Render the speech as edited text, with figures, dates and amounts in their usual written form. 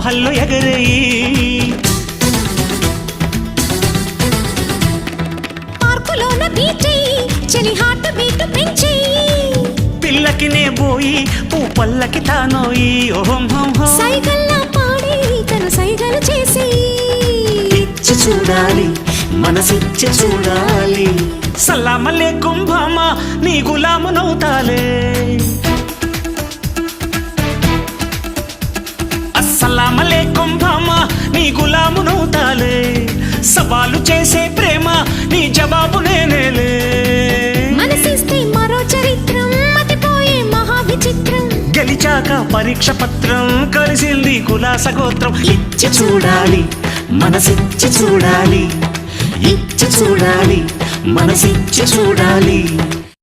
మహల్లో ఎగరేయి పార్కులోన బీటేయి చలి heart beat పెంచేయి పిల్లకి నే పోయి పూ పల్లకి తానోయి ఓహం హం హం సైగల్లా పాడి తన సైగలు చేసి ఇచ్చి చూడాలి మనసిచ్చి చూడాలి సలామలేకుం భామా నీ గులామునవుతాలే అస్సలామలేకుం భామా నీ గులామునవుతాలే సవాలు చేసే ప్రేమ నీ జవాబు నేనేలే మనసిస్తే మరో చరిత్రం మతిపోయే మహా విచిత్రం గెలిచాక పరీక్ష పత్రం కలిసింది కులాస గోత్రం ఇచ్చి చూడాలి మనసిచ్చి చూడాలి ఇచ్చి చూడాలి మనసిచ్చి చూడాలి